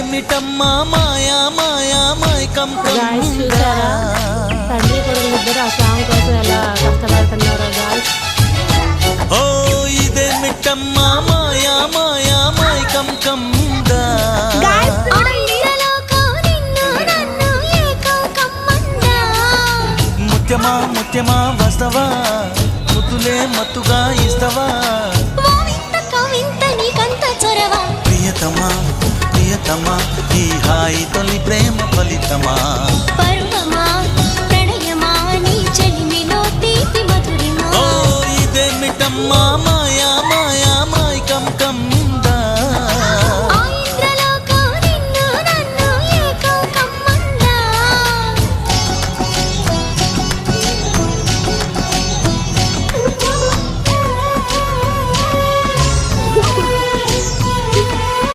ఇదేమిటమ్మా మాయా మాయా మైకం guys చూసారా తండ్రి కొడుకులు ఇద్దరు ఆ సాంగ్ కోసం ఎలా కష్టపడుతున్నారో గాయస్. ఓ ఇదేమిటమ్మా మాయా మాయా మైకం కందా ముత్యమా ముత్యమా వస్తవా ముద్దులే మత్తుగా ఇస్తవా ప్రియతమా ప్రియతమా ఈ హాయి తొలి ప్రేమ ఫలితమా ఓ ఇదేమిటమ్మా మాయా